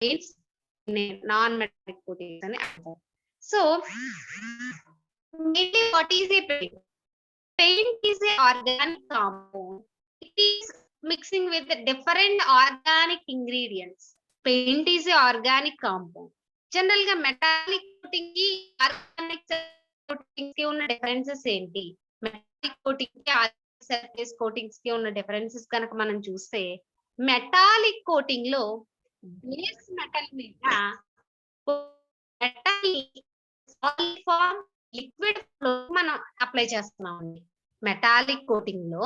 paints, non-metallic coatings అని అంటారు. So mainly what is a paint? Paint is a organic compound. It is mixing with the different organic ingredients. Paint is a organic compound. General గా metallic coating కి organic coating కి ఉన్న differences ఏంటి? Metallic coating కి surface coatings కి ఉన్న differences కనుక మనం చూస్తే, మెటాలిక్ కోటింగ్ లో బేస్ మెటల్ మీద metal solid form, liquid flow మనం అప్లై చేస్తున్నామండి. మెటాలిక్ కోటింగ్ లో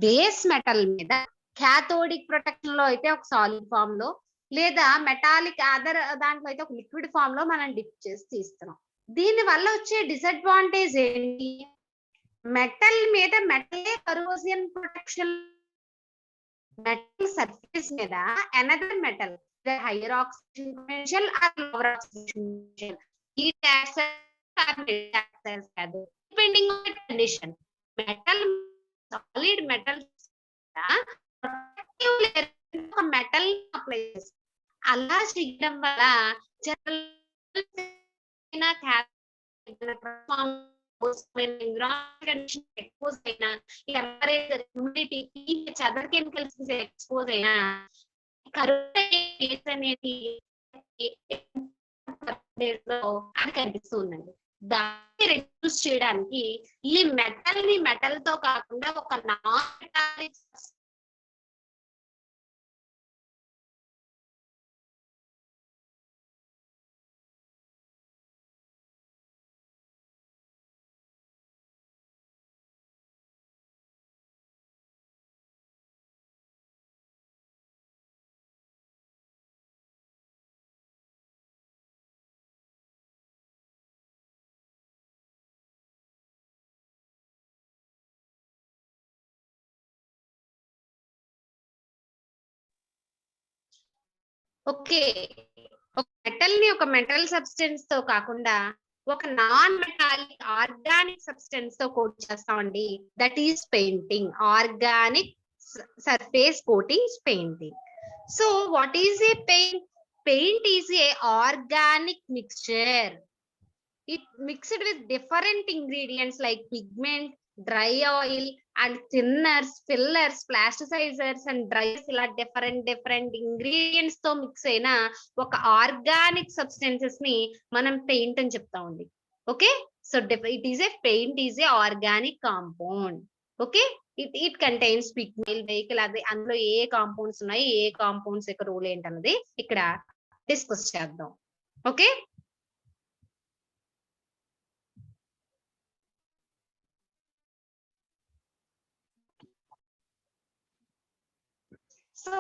బేస్ మెటల్ మీద క్యాథోడిక్ ప్రొటెక్షన్ లో అయితే ఒక సాలిడ్ ఫామ్ లో, లేదా మెటాలిక్ అదర్ దాంట్లో అయితే ఒక లిక్విడ్ ఫామ్ లో మనం డిప్ చేసి తీస్తున్నాం. దీని వల్ల వచ్చే డిసడ్వాంటేజ్ ఏంటి? మెటల్ మీద మెటలే కరోజన్ ప్రొటెక్షన్, మెటల్ సర్ఫేస్ మీద another metal higher oxygen potential or lower oxygen potential, heat access కాదు, depending on the condition. Metal solid metal protective layer metal apply చేస్తాం. అలా చేయడం వల్ల ఎక్స్పోజ్ అయినా, అదర్ కెమికల్స్ ఎక్స్పోజ్ అయినా కరోనా అనేది అది కనిపిస్తుందండి. దాన్ని రెడ్యూస్ చేయడానికి ఈ మెటల్ తో కాకుండా ఒక నాన్ మెటాలిక్ ఓకే, ఒక మెటల్ ని ఒక మెటల్ సబ్స్టెన్స్ తో కాకుండా ఒక నాన్ మెటాలిక్ ఆర్గానిక్ సబ్స్టెన్స్ తో కోట్ చేస్తామండి. That is painting. Organic surface coating painting. So what is a paint? Paint is a organic mixture. It mixed with different ingredients like pigment, dry oil, and thinners, fillers, plasticizers, and dryers. ఇలా different ingredients తో mix అయిన ఒక organic substances ని మనం paint అని చెప్తామండి. Okay, so it is A paint is a organic compound. Okay, it contains pigment, vehicle, అది అందులో ఏ కాంపౌండ్స్ ఉన్నాయి, ఏ కాంపౌండ్స్ యొక్క రోల్ ఏంటన్నది ఇక్కడ డిస్కస్ చేద్దాం. ఓకే, సో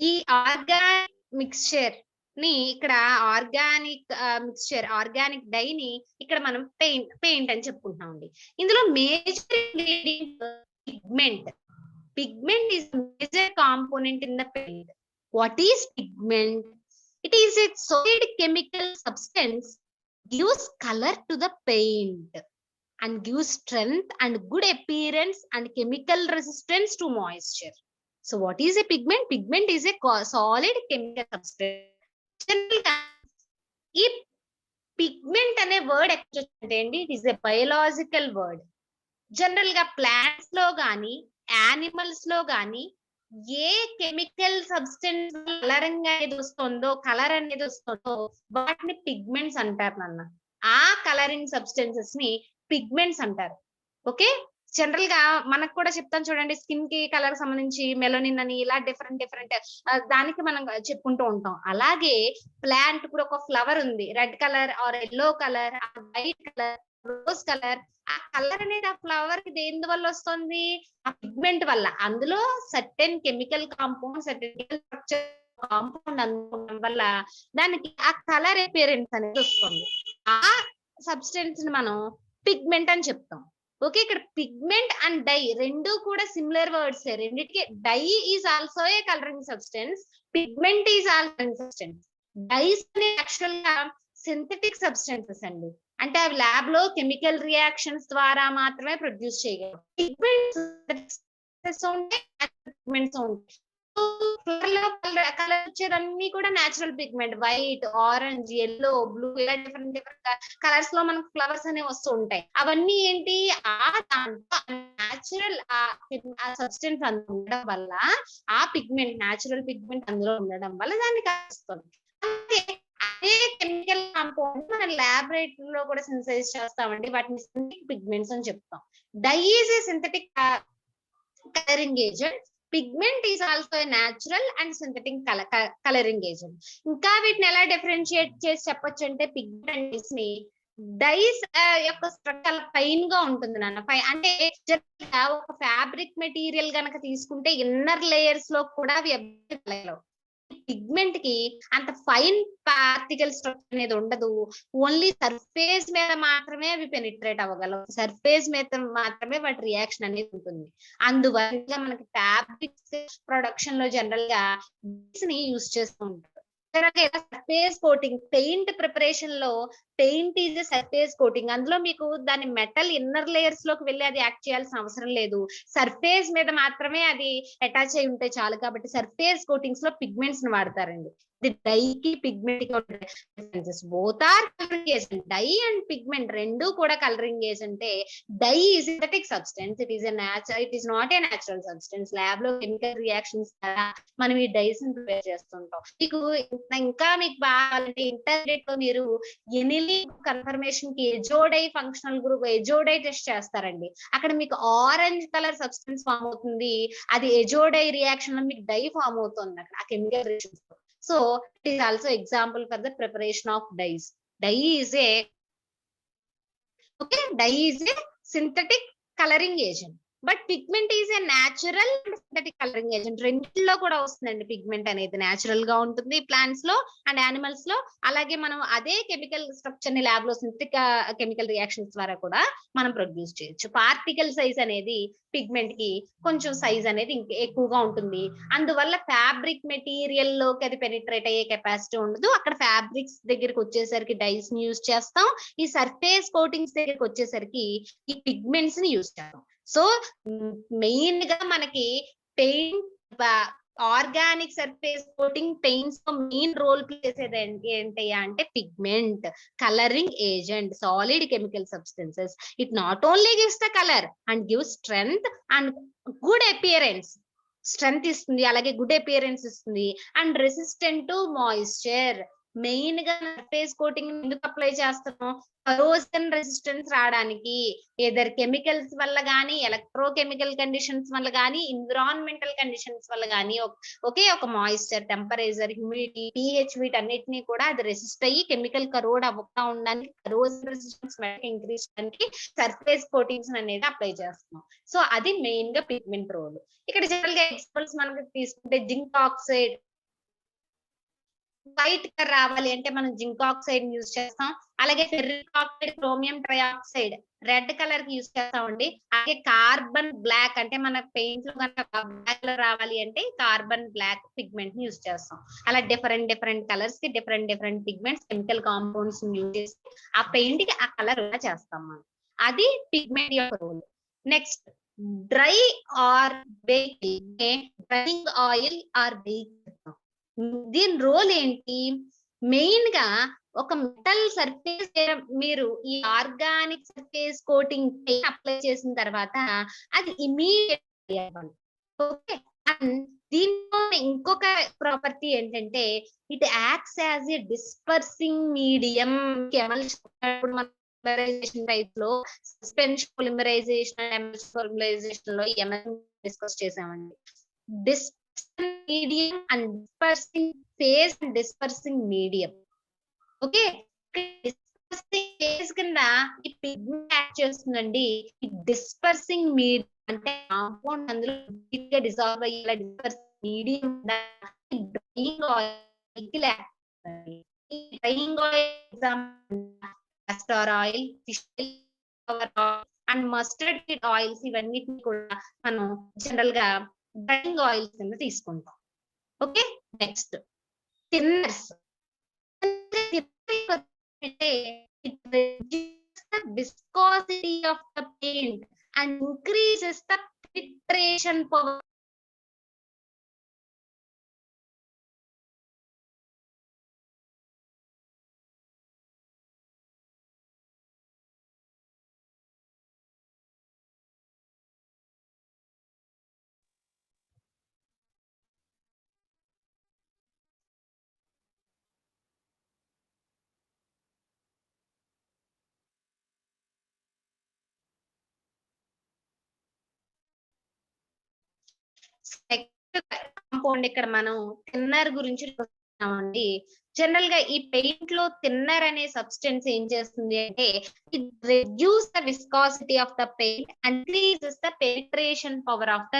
ఈ ఆర్గానిక్ మిక్స్చర్ ని ఇక్కడ ఆర్గానిక్ మిక్స్చర్, ఆర్గానిక్ డై ని ఇక్కడ మనం పెయింట్ అని చెప్పుకుంటున్నాం అండి. ఇందులో major ingredient pigment. Pigment is a major component in the paint. What is pigment? It is a solid chemical substance, gives color to the paint and gives strength and good appearance and chemical resistance to moisture. So what is a pigment? Pigment is a solid chemical substance. ఈ pigment అనే word ఎక్కడ అంటే అండి, it is a biological word. General గా plants లో గానీ animals లో గానీ ఏ కెమికల్ సబ్స్టెన్స్ కలర్ అనేది వస్తుందో వాటిని పిగ్మెంట్స్ అంటారు నాన్న. ఆ కలరింగ్ సబ్స్టెన్సెస్ ని పిగ్మెంట్స్ అంటారు. ఓకే, జనరల్ గా మనకు కూడా చెప్తాను చూడండి, స్కిన్ కి కలర్ సంబంధించి మెలనిన్ అని ఇలా డిఫరెంట్ దానికి మనం చెప్పుకుంటూ ఉంటాం. అలాగే ప్లాంట్ ఇప్పుడు ఒక ఫ్లవర్ ఉంది, red colour or yellow colour, white colour, rose colour. ఆ కలర్ అనేది ఆ ఫ్లవర్ కి దేని వల్ల వస్తుంది? ఆ పిగ్మెంట్ వల్ల. అందులో certain chemical compound, certain compound అందుకోవడం వల్ల దానికి ఆ కలర్ అపియరెన్స్ అనేది వస్తుంది. ఆ సబ్స్టెన్స్ ని మనం పిగ్మెంట్ అని చెప్తాం. ఓకే, ఇక్కడ పిగ్మెంట్ అండ్ డై రెండు కూడా సిమిలర్ వర్డ్స్. రెండింటికి dye is also a colouring substance, pigment is also colouring substance. Dyes అనే యాక్చువల్ గా సింథటిక్ సబ్స్టెన్సెస్ అండి, అంటే అవి ల్యాబ్ లో కెమికల్ రియాక్షన్స్ ద్వారా మాత్రమే ప్రొడ్యూస్ చేయగలరు. పిగ్మెంట్స్ కలర్ వచ్చేదన్నీ కూడా natural pigment. White, orange, yellow, blue ఇలా డిఫరెంట్ డిఫరెంట్ కలర్స్ లో మనకు ఫ్లవర్స్ అనేవి వస్తూ ఉంటాయి. అవన్నీ ఏంటి దాంట్లో నేచురల్ ఆ సబ్స్టెన్స్ అందులో ఉండడం వల్ల ఆ పిగ్మెంట్ నేచురల్ పిగ్మెంట్ అందులో ఉండడం వల్ల దాన్ని కలుస్తుంది. అంటే అదే కెమికల్ కాంపౌండ్ మనం లాబొరేటరీలో కూడా సింథసైజ్ చేస్తామండి. వాటిని సింథటిక్ పిగ్మెంట్స్ అని చెప్తాం. Dye is a synthetic coloring agent. Pigment is also a natural and synthetic coloring agent. ఇంకా వీటిని ఎలా డిఫరెన్షియేట్ చేసి చెప్పొచ్చు అంటే పిగ్మెంట్స్ ని డైస్ యొక్క స్ట్రక్చర్ ఫైన్ గా ఉంటుంది నాన్న. అంటే ఒక ఫ్యాబ్రిక్ మెటీరియల్ గనక తీసుకుంటే ఇన్నర్ లేయర్స్ లో కూడా అవి పిగ్మెంట్ కి అంత ఫైన్ పార్టికల్ స్ట్రక్చర్ అనేది ఉండదు. ఓన్లీ సర్ఫేస్ మీద మాత్రమే అవి పెనిట్రేట్ అవ్వగలవు. సర్ఫేస్ మీద మాత్రమే వాటి రియాక్షన్ అనేది ఉంటుంది. అందువల్ల మనకి ఫ్యాబ్రిక్స్ ప్రొడక్షన్ లో జనరల్ గా ని యూజ్ చేస్తూ ఉంటారు. సర్ఫేస్ కోటింగ్ పెయింట్ ప్రిపరేషన్ లో పెయింట్ ఈజ్ సర్ఫేస్ కోటింగ్. అందులో మీకు దాని మెటల్ ఇన్నర్ లేయర్స్ లోకి వెళ్ళి అది యాక్ట్ చేయాల్సిన అవసరం లేదు. సర్ఫేస్ మీద మాత్రమే అది అటాచ్ అయి ఉంటే చాలు. కాబట్టి సర్ఫేస్ కోటింగ్స్ లో పిగ్మెంట్స్ ని వాడతారండి. డై కి pigment differences both are colouring agent. Dye and pigment రెండు కూడా కలరింగ్ ఏజెంటే. Dye is synthetic substance. It is not a natural substance. Lab లో కెమికల్ రియాక్షన్స్ ద్వారా మనం ఈ డైస్ ని ప్రిపేర్ చేస్తుంటాం. మీకు ఇంకా మీకు బాగా ఇంటర్నెట్ లో మీరు కన్ఫర్మేషన్ కి ఎజోడై ఫంక్షనల్ గ్రూప్ ఎజోడై టెస్ట్ చేస్తారండి. అక్కడ మీకు ఆరెంజ్ కలర్ సబ్స్టెన్స్ ఫామ్ అవుతుంది. అది ఎజోడై రియాక్షన్ లో మీకు డై ఫామ్ అవుతుంది అక్కడ ఆ chemical reactions. So it is also example for the preparation of dyes. Dye is a synthetic colouring agent. But pigment is a natural and synthetic colouring agent. రెండిట్లో కూడా వస్తుందండి పిగ్మెంట్ అనేది. Natural గా ఉంటుంది plants లో అండ్ యానిమల్స్ లో. అలాగే మనం అదే కెమికల్ స్ట్రక్చర్ ని ల్యాబ్ లో సింథటిక్ కెమికల్ రియాక్షన్స్ ద్వారా కూడా మనం ప్రొడ్యూస్ చేయొచ్చు. పార్టికల్ సైజ్ అనేది పిగ్మెంట్ కి కొంచెం సైజ్ అనేది ఇంకా ఎక్కువగా ఉంటుంది. అందువల్ల ఫ్యాబ్రిక్ మెటీరియల్ లోకి అది పెనిట్రేట్ అయ్యే కెపాసిటీ ఉండదు. అక్కడ ఫ్యాబ్రిక్స్ దగ్గరికి వచ్చేసరికి డైస్ ని యూజ్ చేస్తాం. ఈ సర్ఫేస్ కోటింగ్స్ దగ్గరికి వచ్చేసరికి ఈ పిగ్మెంట్స్ ని యూజ్ చేస్తాం. సో మెయిన్ గా మనకి paint organic surface coating paints లో మెయిన్ రోల్ ప్లే చేసేది ఏంటి అంటే pigment colouring agent, solid chemical substances. It not only gives the colour and gives strength and good appearance. Strength ఇస్తుంది, అలాగే గుడ్ అపియరెన్స్ ఇస్తుంది and resistant to moisture. Main గా surface coating ఎందుకు apply చేస్తాము? Corrosion resistance రావడానికి. Either chemicals వల్ల గానీ, electrochemical conditions వల్ల గానీ, ఎన్విరాన్మెంటల్ కండిషన్స్ వల్ల గానీ, ఒకే ఒక మాయిశ్చర్, టెంపరేచర్, హ్యూమిడిటీ, pH వీటన్నిటిని కూడా అది రెసిస్ట్ అయ్యి కెమికల్ కరోడ్ అవ్వకుండా ఉండడానికి, కరోజన్ రెసిస్టెన్స్ ఇంక్రీజ్ చేయడానికి సర్ఫేస్ కోటింగ్స్ అనేది అప్లై చేస్తున్నాం. సో అది మెయిన్ గా పిగ్మెంట్ రోల్. ఇక్కడ జనరల్ గా ఎగ్జాంపుల్స్ మనకి తీసుకుంటే జింక్ ఆక్సైడ్ వైట్ కలర్ రావాలి అంటే మనం జింక్ ఆక్సైడ్ యూజ్ చేస్తాం. అలాగే ferric oxide, chromium trioxide red colour కి యూజ్ చేస్తామండి. అలాగే కార్బన్ బ్లాక్ అంటే మన పెయింట్ లో కనుక బ్లాక్ కలర్ రావాలి అంటే కార్బన్ బ్లాక్ పిగ్మెంట్ ని యూజ్ చేస్తాం. అలా డిఫరెంట్ డిఫరెంట్ కలర్స్ కి different different pigments chemical compounds use చేసి ఆ పెయింట్ కి ఆ కలర్ చేస్తాం మనం. అది పిగ్మెంట్ యొక్క role. Next dry or baking, drying oil or baking. దీని రోల్ ఏంటి? మెయిన్ గా ఒక మెటల్ సర్ఫేస్ మీరు ఈ ఆర్గానిక్ సర్ఫేస్ కోటింగ్ అప్లై చేసిన తర్వాత అది ఇమీడియట్. ఓకే. అండ్ దీంట్లో ఇంకొక ప్రాపర్టీ ఏంటంటే it acts as a dispersing medium. Type లో సస్పెన్షన్ పాలిమరైజేషన్, పాలిమరైజేషన్ లో డిస్కస్ చేసామండి. medium and dispersing phase and dispersing medium. Okay. Dispersing phase కింద ఈ పిగ్మెంట్ యాక్ట్ చేస్తుందండి. ఈ డిస్పర్సింగ్ మీడియం అంటే కాంపౌండ్ అందులో డిజాల్వ్ అయ్యేలా డిస్పర్సింగ్ మీడియం డ్రైయింగ్ ఆయిల్. ఈ drying oil example castor oil, fish oil and mustard seed oils. ఇవన్నిటిని కూడా మనం జనరల్ గా డ్రైయింగ్ ఆయిల్స్ కింద తీసుకుంటాం. Okay. Next thinners. it reduces the viscosity of the paint and increases the penetration power next compound ఇక్కడ మనం thinner గురించి చూస్తున్నామండి. జనరల్ గా ఈ పెయింట్ లో థిన్నర్ అనే సబ్స్టెన్స్ ఏం చేస్తుంది అంటే it reduce the viscosity of the paint and increases the penetration power of the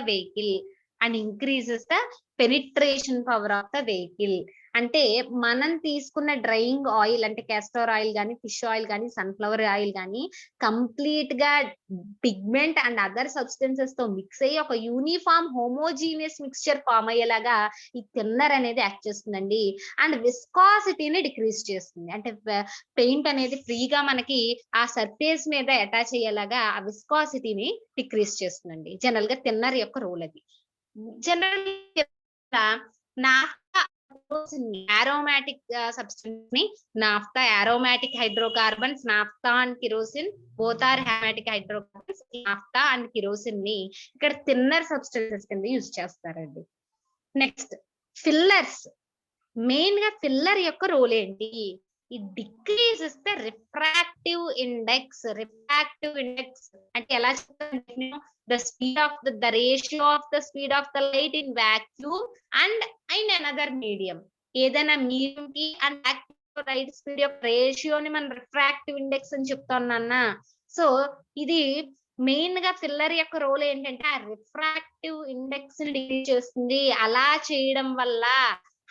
vehicle అంటే మనం తీసుకున్న డ్రైయింగ్ ఆయిల్ అంటే క్యాస్టర్ ఆయిల్ గానీ, ఫిష్ ఆయిల్ గానీ, సన్ఫ్లవర్ ఆయిల్ గానీ కంప్లీట్ గా పిగ్మెంట్ అండ్ అదర్ సబ్స్టెన్సెస్ తో మిక్స్ అయ్యి ఒక యూనిఫామ్ హోమోజీనియస్ మిక్స్చర్ ఫామ్ అయ్యేలాగా ఈ థిన్నర్ అనేది యాక్ట్ చేస్తుందండి. అండ్ విస్కాసిటీని డిక్రీజ్ చేస్తుంది. అంటే పెయింట్ అనేది ఫ్రీగా మనకి ఆ సర్ఫేస్ మీద అటాచ్ అయ్యేలాగా ఆ విస్కాసిటీని డిక్రీజ్ చేస్తుందండి. జనరల్ గా థిన్నర్ యొక్క రోల్ అది. జనరల్ నాఫ్తా aromatic substance ని naphtha aromatic hydrocarbons, naphtha and kerosene both are aromatic hydrocarbons. Naphtha and kerosene ని ఇక్కడ థిన్నర్ సబ్స్టెన్సెస్ కింద యూజ్ చేస్తారండి. Next fillers. మెయిన్ గా ఫిల్లర్ యొక్క రోల్ ఏంటి? It decreases the refractive index. Refractive index అంటే ఎలా చెప్తాను? The speed of the ratio of the speed of the light in vacuum and in another medium. ఏదైనా medium కి and vacuum light speed యొక్క రేషియోని మనం refractive index అని చెప్తాను. So ఇది మెయిన్ గా ఫిల్లర్ యొక్క రోల్ ఏంటంటే ఆ రిఫ్రాక్టివ్ ఇండెక్స్ ని డిక్రీజ్ చేస్తుంది. అలా చేయడం వల్ల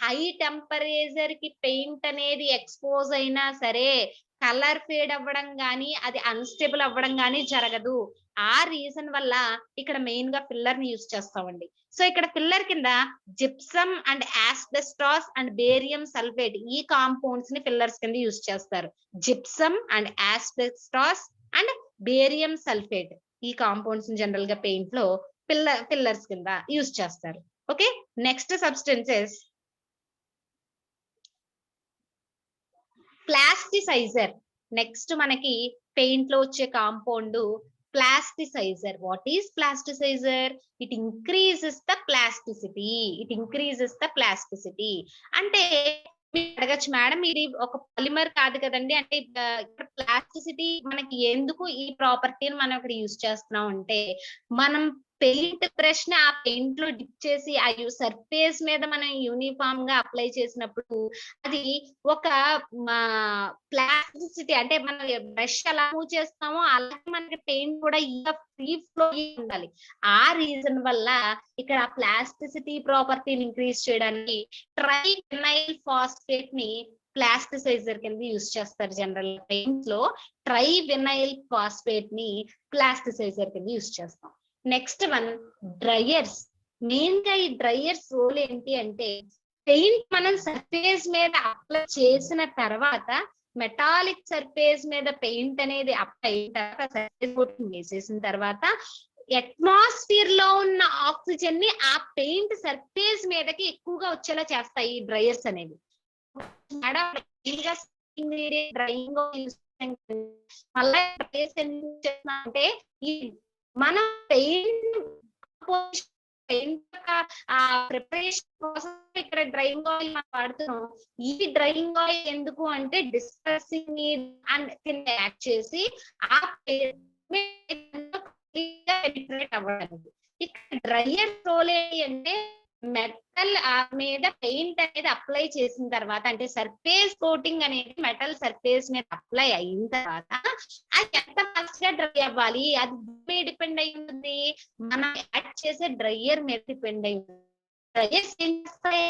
హై టెంపరేచర్ కి పెయింట్ అనేది ఎక్స్పోజ్ అయినా సరే కలర్ ఫేడ్ అవ్వడం గానీ, అది అన్స్టేబుల్ అవ్వడం గానీ జరగదు. ఆ రీజన్ వల్ల ఇక్కడ మెయిన్ గా ఫిల్లర్ ని యూజ్ చేస్తామండి. సో ఇక్కడ ఫిల్లర్ కింద gypsum and asbestos and barium sulphate ఈ కాంపౌండ్స్ ని ఫిల్లర్స్ కింద యూజ్ చేస్తారు. Gypsum and asbestos and barium sulphate ఈ కాంపౌండ్స్ జనరల్ గా పెయింట్ లో ఫిల్లర్స్ కింద యూజ్ చేస్తారు. Okay, next substances plasticiser. Next మనకి పెయింట్ లో వచ్చే compound plasticiser. What is plasticiser? It increases the plasticity. అంటే అడగచ్చు, మేడం ఇది ఒక పాలిమర్ కాదు కదండి, అంటే ఇక్కడ ప్లాస్టిసిటీ మనకి ఎందుకు ఈ ప్రాపర్టీని మనం ఇక్కడ యూజ్ చేస్తున్నాం అంటే మనం పెయింట్ బ్రష్ ని ఆ పెయింట్ లో డిప్ చేసి ఆ సర్ఫేస్ మీద మనం యూనిఫామ్ గా అప్లై చేసినప్పుడు అది ఒక ప్లాస్టిసిటీ అంటే మనం బ్రష్ ఎలా మూవ్ చేస్తామో అలాగే మనకి పెయింట్ కూడా ఫ్రీ ఫ్లో ఉండాలి. ఆ రీజన్ వల్ల ఇక్కడ ప్లాస్టిసిటీ ప్రాపర్టీని ఇంక్రీజ్ చేయడానికి ట్రైవినైల్ ఫాస్ఫేట్ ని ప్లాస్టిసైజర్ కింద యూజ్ చేస్తారు. జనరల్ పెయింట్ లో ట్రైవినైల్ ఫాస్ఫేట్ ని ప్లాస్టిసైజర్ కింద యూజ్ చేస్తాం. Next one dryers. మెయిన్ గా ఈ డ్రైయర్స్ రోల్ ఏంటి అంటే పెయింట్ మనం సర్ఫేస్ మీద అప్లై చేసిన తర్వాత మెటాలిక్ సర్ఫేస్ మీద పెయింట్ అనేది అప్లై అయిన తర్వాత సర్ఫేస్ కోటింగ్ వేసేసిన తర్వాత అట్మాస్ఫియర్ లో ఉన్న ఆక్సిజన్ ని ఆ పెయింట్ సర్ఫేస్ మీదకి ఎక్కువగా వచ్చేలా చేస్తాయి ఈ డ్రైయర్స్ అనేవి. డ్రైయింగ్ మళ్ళీ డ్రైయర్స్ ఎందుకు చేస్తున్నామంటే ఈ మనం పెయింట్ ప్రిపరేషన్ కోసం ఇక్కడ డ్రైయింగ్ ఆయిల్ మనం వాడుతున్నాం. ఈ డ్రైయింగ్ ఆయిల్ ఎందుకు అంటే డిస్పర్సింగ్ అండ్ యాక్ట్ చేసి ఆ పెనిట్రేట్ అవ్వడానికి. ఇక్కడ డ్రైయర్ రోల్ ఏంటి అంటే మెటల్ మీద పెయింట్ అనేది అప్లై చేసిన తర్వాత అంటే సర్ఫేస్ కోటింగ్ అనేది మెటల్ సర్ఫేస్ మీద అప్లై అయిన తర్వాత అది ఎంత ఫాస్ట్ గా డ్రై అవ్వాలి అది డిపెండ్ అయి ఉంటుంది, మనం యాడ్ చేసే డ్రైయర్ మీద డిపెండ్ అయి ఉంటుంది. డ్రైయర్స్ ఏం చేస్తాయి?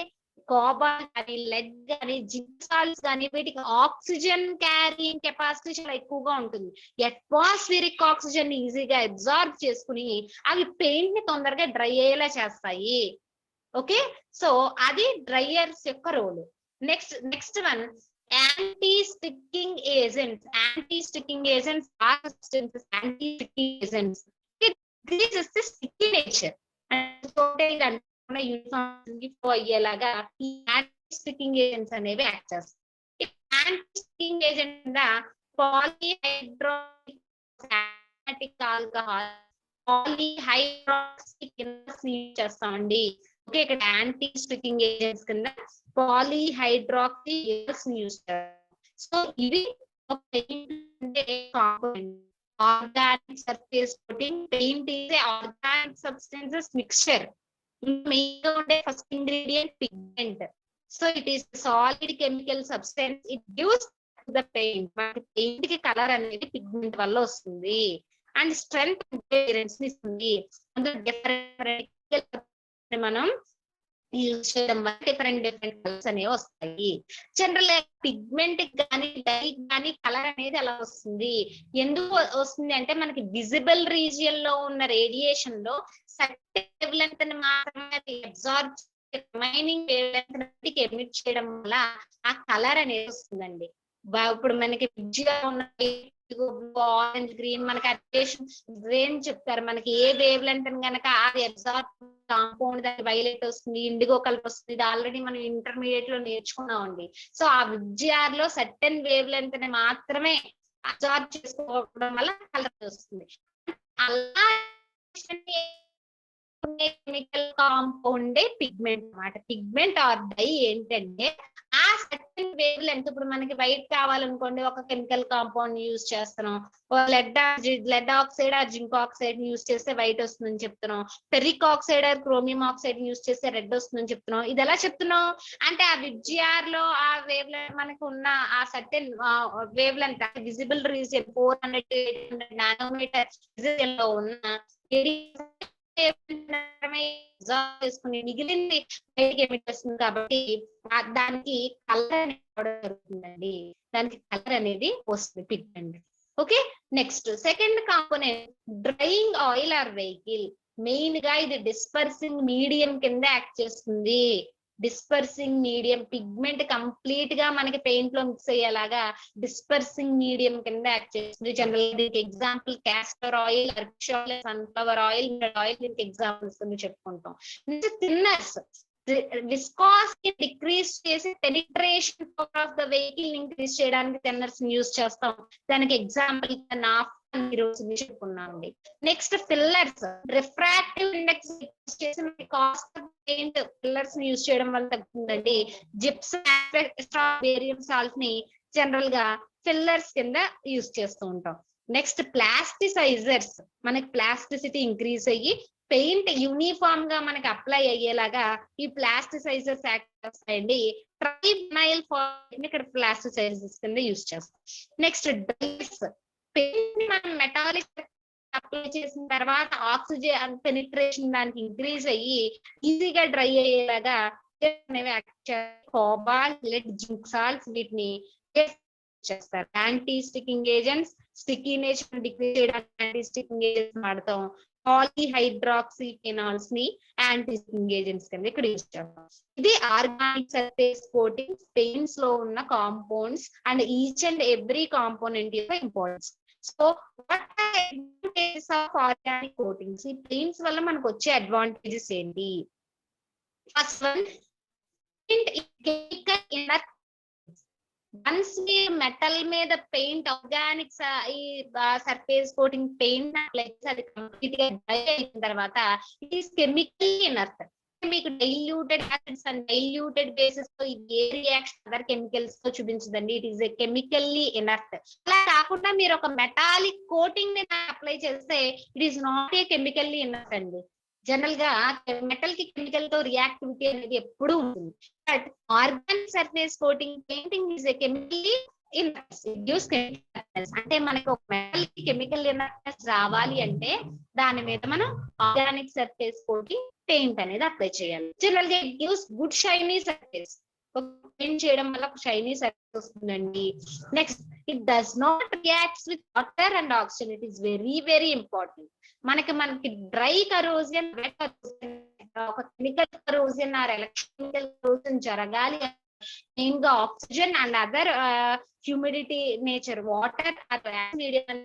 కాపర్ కానీ, లెడ్ కానీ, జింక్ సాల్ట్స్ కానీ వీటికి ఆక్సిజన్ క్యారింగ్ కెపాసిటీ చాలా ఎక్కువగా ఉంటుంది. అట్మాస్ఫియరిక్ ఆక్సిజన్ ఈజీగా అబ్జార్బ్ చేసుకుని అవి పెయింట్ ని తొందరగా డ్రై అయ్యేలా చేస్తాయి. ఓకే, సో అది డ్రైయర్స్ యొక్క role. Next one anti sticking agents. Anti sticking agents are substances anti sticking agents. It is the sticky nature అంటే యూనిఫామ్ అయ్యేలాగా ఈ యాంటీ స్టిక్కింగ్ ఏజెంట్స్ అనేవి యాక్ట్ చేస్తాయి. Anti sticking agent polyhydroxic alcohol, polyhydroxic use చేస్తామండి. Okay, ఇక్కడ anti sticking agents కింద polyhydroxy use చేస్తారు. So ఇవి organic surface coating. Paint is a organic substances mixture. Main గా ఉండే first ingredient pigment. So it is solid chemical substance, it gives the paint. మనకి paint కి colour అనేది pigment వల్ల వస్తుంది. అండ్ స్ట్రెంగ్త్ అపియరెన్స్ ఇస్తుంది. అందులో డిఫరెంట్ మనం యూజ్ చేయడం వల్ల డిఫరెంట్ కలర్స్ అనేవి వస్తాయి. జనరల్ పిగ్మెంట్ కానీ డై కానీ కలర్ అనేది అలా వస్తుంది. ఎందుకు వస్తుంది అంటే మనకి విజిబుల్ రీజియన్ లో ఉన్న రేడియేషన్ లో సర్టెన్ వేవ్ లెంగ్త్ ని మాత్రమే absorb remaining wave length emit చేయడం వల్ల ఆ కలర్ అనేది వస్తుందండి. ఇప్పుడు మనకి విజ్గా ఉన్న ఆరెంజ్ గ్రీన్ మనకి అట్రేషన్ రేంజ్ చెప్తారు. మనకి ఏ వేవ్ లెంత్ కనుక అది అబ్జార్బ్ కాంపౌండ్ దాని వైలెట్ వస్తుంది, ఇండిగో కలర్ వస్తుంది. ఇది ఆల్రెడీ మనం ఇంటర్మీడియట్ లో నేర్చుకున్నామండి. సో ఆ విజ్ఆర్ లో సర్టెన్ వేవ్ లెంత్ ని మాత్రమే అబ్జార్బ్ చేసుకోవడం వల్ల కలర్ వస్తుంది. అలా కెమికల్ కాంపౌండ్ పిగ్మెంట్ అన్నమాట. పిగ్మెంట్ ఆర్ డై ఏంటంటే ఆ సర్టెన్ వేవ్ లెంత్, ఇప్పుడు మనకి వైట్ కావాలనుకోండి ఒక కెమికల్ కాంపౌండ్ యూజ్ చేస్తున్నాం. Lead oxide or zinc oxide use చేస్తే వైట్ వస్తుందని చెప్తున్నాం. Ferric oxide or chromium oxide use చేస్తే రెడ్ వస్తుందని చెప్తున్నాం. ఇది ఎలా చెప్తున్నాం అంటే ఆ విజిఆర్ లో ఆ వేవ్ లెంత్ మనకు ఉన్న ఆ certain wave length visible region 400-800 nanometre region లో ఉన్న చేసుకుని మిగిలింది బయటికి ఎమిట్ వస్తుంది. కాబట్టి దానికి కలర్ అనేది జరుగుతుందండి. దానికి కలర్ అనేది వస్తుంది pigment. Okay, next second component drying oil or vehicle. Main గా ఇది డిస్పర్సింగ్ మీడియం కింద యాక్ట్ చేస్తుంది. డిస్పర్సింగ్ మీడియం, పిగ్మెంట్ కంప్లీట్ గా మనకి పెయింట్ లో మిక్స్ అయ్యేలాగా డిస్పర్సింగ్ మీడియం కింద యాక్ట్ చేస్తుంది. జనరల్ దీనికి example castor oil, sunflower oil, oil దీనికి ఎగ్జాంపుల్స్ చెప్పుకుంటాం. థిన్నర్స్, విస్కాసిటీ డిక్రీజ్ చేసి penetration power of the vehicle increase చేయడానికి థిన్నర్స్ యూజ్ చేస్తాం. దానికి ఎగ్జాంపుల్ చెప్పుకున్నామండి. నెక్స్ట్ ఫిల్లర్స్, రిఫ్రాక్టివ్ ఇండెక్స్ చేసి కాస్ట్ ఆఫ్ పెయింట్ ఫిల్లర్స్ ని యూజ్ చేయడం వల్ల తగ్గుతుందండి. జిప్సమ్, బేరియం సాల్ట్ ని జనరల్ గా ఫిల్లర్స్ కింద యూజ్ చేస్తూ ఉంటాం. నెక్స్ట్ ప్లాస్టిసైజర్స్, మనకి ప్లాస్టిసిటీ ఇంక్రీజ్ అయ్యి పెయింట్ యూనిఫామ్ గా మనకి అప్లై అయ్యేలాగా ఈ ప్లాస్టిసైజర్స్ యాక్ట్ చేస్తాయండి. ట్రైవినైల్ ఫార్మ్ ఇక్కడ ప్లాస్టిసైజర్స్ కింద యూజ్ చేస్తాం. నెక్స్ట్ డైస్, పెయింట్ మనం మెటాలిక్ అప్లై చేసిన తర్వాత ఆక్సిజన్ పెనిట్రేషన్ దానికి ఇంక్రీజ్ అయ్యి ఈజీగా డ్రై అయ్యేలాగా కోబాల్ట్, లెడ్, జింక్ సాల్ట్స్ వీటిని చేస్తారు. Anti sticking agents, sticky nature decrease చేయడానికి యాంటీ స్టికింగ్ ఏజెంట్స్ వాడతాం. పాలీహైడ్రాక్సీ ఫినాల్స్ ని యాంటీ స్టికింగ్ ఏజెంట్స్ కింద ఇక్కడ యూజ్ చేస్తాం. ఇది ఆర్గానిక్ సర్ఫేస్ కోటింగ్, పెయింట్స్ లో ఉన్న compounds and each and every component యొక్క importance. So what are advantages of organic coatings? ఈ పెయింట్స్ వల్ల మనకు వచ్చే అడ్వాంటేజెస్ ఏంటి? ఫస్ట్ వన్, వన్స్ మీరు మెటల్ మీద పెయింట్ ఆర్గానిక్స్ ఈ సర్ఫేస్ కోటింగ్ పెయింట్ అప్లై చేసి అది కంప్లీట్ గా డ్రై అయిన తర్వాత ఇట్ ఈస్ కెమికల్లీ ఇనర్ట్. మీకు diluted acids and diluted bases తో ఇది ఏ రియాక్షన్ అదర్ కెమికల్స్ తో చూపించదండి. It is chemically inert. అలా కాకుండా మీరు ఒక మెటాలిక్ కోటింగ్ ని అప్లై చేస్తే it is not A chemically inert అండి. జనరల్ గా మెటల్ కి కెమికల్ తో రియాక్టివిటీ అనేది ఎప్పుడూ ఉంటుంది. But organic surface coating painting is a chemically అంటే మనకి ఒక మెటల్ కి కెమికల్ ఇనర్ట్నెస్ రావాలి అంటే దాని మీద మనం ఆర్గానిక్ సర్ఫేస్ కోటింగ్ పెయింట్ అనేది అప్లై చేయాలి. జనరల్ గా it gives good shiny surface. Paint చేయడం వల్ల ఒక షైనీ సర్ఫేస్ వస్తుందండి. Next, it does not reacts with water and oxygen. It is very very important. మనకి డ్రై కరోజన్, ఒక chemical corrosion are electrical corrosion జరగాలి main గా oxygen and other humidity nature water medium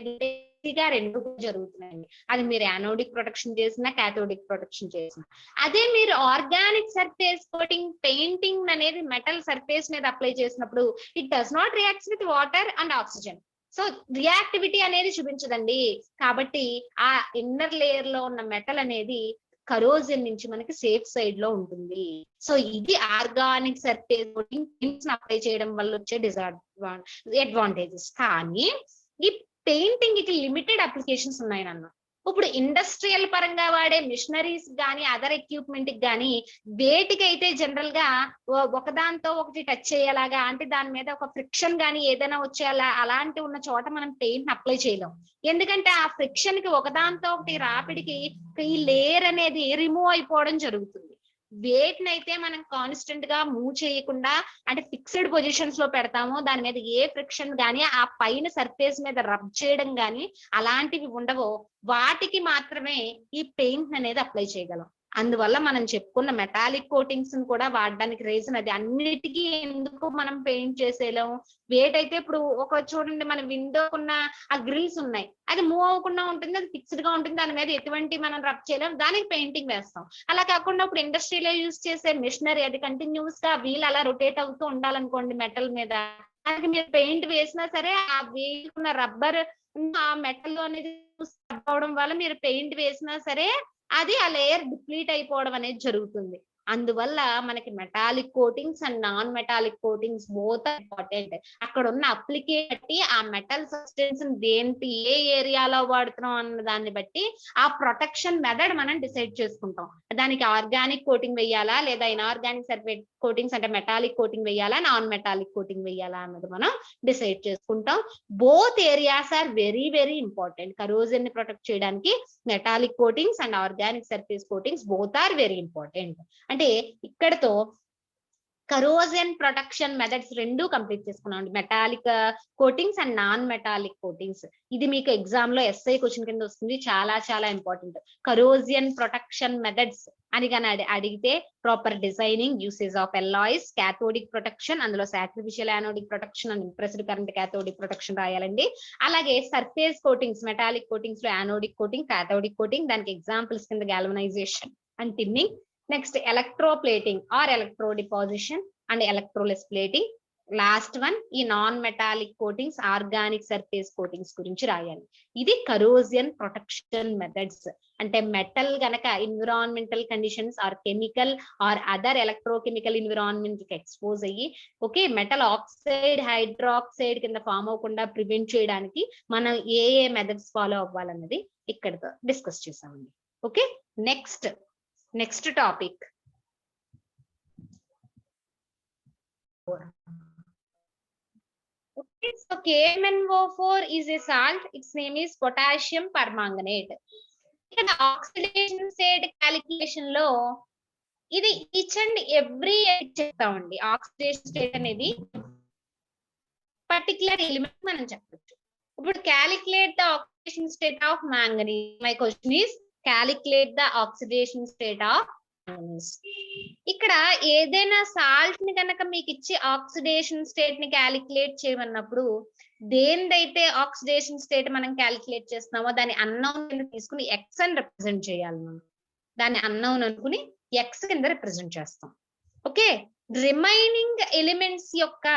రెండు జరుగుతున్నాయండి. అది మీరు anodic protection చేసినా cathodic protection చేసినా. అదే మీరు ఆర్గానిక్ సర్ఫేస్ కోటింగ్ పెయింటింగ్ అనేది మెటల్ సర్ఫేస్ మీద అప్లై చేసినప్పుడు it does not reacts with water and oxygen. So reactivity అనేది చూపించదండి. కాబట్టి ఆ ఇన్నర్ లేయర్ లో ఉన్న మెటల్ అనేది కరోజన్ నుంచి మనకి సేఫ్ సైడ్ లో ఉంటుంది. సో ఇది organic surface coating paints apply చేయడం వల్ల వచ్చే అడ్వాంటేజెస్. కానీ ఈ పెయింటింగ్ కి లిమిటెడ్ అప్లికేషన్స్ ఉన్నాయి నాన్న. ఇప్పుడు ఇండస్ట్రియల్ పరంగా వాడే మిషనరీస్ గానీ అదర్ ఎక్విప్మెంట్ గానీ వేటికైతే జనరల్ గా ఒకదాంతో ఒకటి టచ్ చేయేలాగా అంటే దాని మీద ఒక ఫ్రిక్షన్ గానీ ఏదైనా వచ్చేలా అలాంటి ఉన్న చోట మనం పెయింట్ అప్లై చేయలేం. ఎందుకంటే ఆ ఫ్రిక్షన్ కి ఒకదాంతో ఒకటి రాపిడికి ఈ లేయర్ అనేది రిమూవ్ అయిపోవడం జరుగుతుంది. వేటినైతే మనం కాన్స్టెంట్ గా మూవ్ చేయకుండా అంటే ఫిక్స్డ్ పొజిషన్స్ లో పెడతామో దాని మీద ఏ ఫ్రిక్షన్ గానీ ఆ పైన సర్ఫేస్ మీద రబ్ చేయడం గానీ అలాంటివి ఉండవో వాటికి మాత్రమే ఈ పెయింట్ అనేది అప్లై చేయగలం. అందువల్ల మనం చెప్పుకున్న మెటాలిక్ కోటింగ్స్ కూడా వాడడానికి రీజన్ అది. అన్నిటికీ ఎందుకు మనం పెయింట్ చేసేయలేము? వేటైతే ఇప్పుడు ఒక చూడండి మన విండోకున్న ఆ గ్రిల్స్ ఉన్నాయి, అది మూవ్ అవ్వకుండా ఉంటుంది, అది ఫిక్స్డ్ గా ఉంటుంది, దాని మీద ఎటువంటి మనం రబ్ చేయలేము, దానికి పెయింటింగ్ వేస్తాం. అలా కాకుండా ఇప్పుడు ఇండస్ట్రీలో యూజ్ చేసే మిషనరీ అది కంటిన్యూస్ గా వీల్ అలా రొటేట్ అవుతూ ఉండాలనుకోండి మెటల్ మీద, దానికి మీరు పెయింట్ వేసినా సరే ఆ వీల్ ఉన్న రబ్బర్ ఆ మెటల్ అనేది అవడం వల్ల మీరు పెయింట్ వేసినా సరే అది ఆ లేయర్ డిప్లీట్ అయిపోవడం అనేది జరుగుతుంది. అందువల్ల మనకి metallic coatings and non metallic coatings both important. అక్కడ ఉన్న అప్లికేషన్ బట్టి ఆ మెటల్ సబ్స్టెన్స్ దేంటి ఏ ఏరియాలో వాడుతున్నాం అన్న దాన్ని బట్టి ఆ ప్రొటెక్షన్ మెథడ్ మనం డిసైడ్ చేసుకుంటాం. దానికి ఆర్గానిక్ కోటింగ్ వేయాలా లేదా ఇన్ఆర్గానిక్ సర్ఫేస్ కోటింగ్స్ అంటే మెటాలిక్ కోటింగ్ వేయాలా నాన్ మెటాలిక్ కోటింగ్ వేయాలా అన్నది మనం డిసైడ్ చేసుకుంటాం. Both areas are very very important. Corrosion ని ప్రొటెక్ట్ చేయడానికి metallic coatings and organic surface coatings both are very important. అంటే ఇక్కడతో కరోజన్ ప్రొటెక్షన్ మెథడ్స్ రెండు కంప్లీట్ చేసుకున్నాం. Metallic coatings and non metallic coatings. ఇది మీకు ఎగ్జామ్ లో ఎస్ఐ క్వశ్చన్ కింద వస్తుంది, చాలా చాలా ఇంపార్టెంట్. కరోజన్ ప్రొటెక్షన్ మెథడ్స్ అని కానీ అడిగితే proper designing, usage of alloys, cathodic protection, అందులో sacrificial anodic protection and impressed current cathodic protection రాయాలండి. అలాగే సర్ఫేస్ కోటింగ్స్, మెటాలిక్ కోటింగ్స్ లో యానోడిక్ కోటింగ్, క్యాథోడిక్ కోటింగ్, దానికి ఎగ్జాంపుల్స్ కింద galvanization and tinning. Next electroplating or electro deposition and electroless plating. Last one ఈ non metallic coatings, organic surface coatings గురించి రాయాలి. ఇది corrosion protection methods. అంటే metal గనక environmental conditions or chemical or other electrochemical environment కి expose అయ్యి okay metal oxide hydroxide కింద form అవ్వకుండా ప్రివెంట్ చేయడానికి మనం ఏ మెథడ్స్ ఫాలో అవ్వాలన్నది ఇక్కడతో డిస్కస్ చేసామండి. Okay, next topic okay, so KMnO4 is a salt, its name is potassium permanganate. ఇక్కడ oxidation state calculation లో ఇది ఈచ్ అండ్ ఎవ్రీ చెప్తామండి. ఆక్సిడేషన్ స్టేట్ అనేది పర్టికులర్ ఎలిమెంట్ మనం చెప్పచ్చు. ఇప్పుడు calculate the oxidation state of manganese. My question is calculate the oxidation state of manganese. ఇక్కడ ఏదైనా సాల్ట్ ని కనుక మీకు ఇచ్చి ఆక్సిడేషన్ స్టేట్ ని క్యాలిక్యులేట్ చేయమన్నప్పుడు దేనిదైతే ఆక్సిడేషన్ స్టేట్ మనం క్యాలిక్యులేట్ చేస్తున్నామో దాని అన్నౌన్ కింద తీసుకుని ఎక్స్ అని రిప్రజెంట్ చేయాలి. మనం దాన్ని అన్నౌన్ అనుకుని ఎక్స్ కింద రిప్రజెంట్ చేస్తాం. ఓకే, రిమైనింగ్ ఎలిమెంట్స్ యొక్క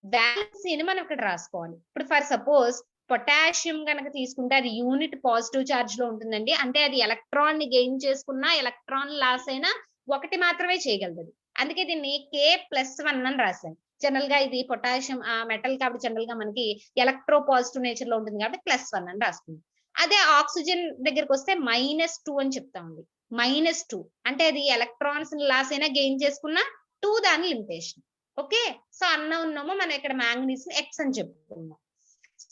వాల్యూస్ మనం ఇక్కడ రాసుకోవాలి. ఇప్పుడు ఫర్ సపోజ్ పొటాషియం కనుక తీసుకుంటే అది యూనిట్ పాజిటివ్ చార్జ్ లో ఉంటుందండి. అంటే అది ఎలక్ట్రాన్ ని గెయిన్ చేసుకున్నా ఎలక్ట్రాన్ లాస్ అయినా ఒకటి మాత్రమే చేయగలదు. అందుకే దీన్ని K+1 అని రాశాను. జనరల్ గా ఇది పొటాషియం ఆ మెటల్ కాబట్టి జనరల్ గా మనకి ఎలక్ట్రో పాజిటివ్ నేచర్ లో ఉంటుంది కాబట్టి +1 అని రాస్తుంది. అదే ఆక్సిజన్ దగ్గరికి వస్తే -2 అని చెప్తామండి. -2 అంటే అది ఎలక్ట్రాన్స్ లాస్ అయినా గెయిన్ చేసుకున్నా 2 దాని లిమిటేషన్. ఓకే, సో ఉన్నామో మనం ఇక్కడ మ్యాంగనీస్ ని X అని చెప్పుకున్నాం.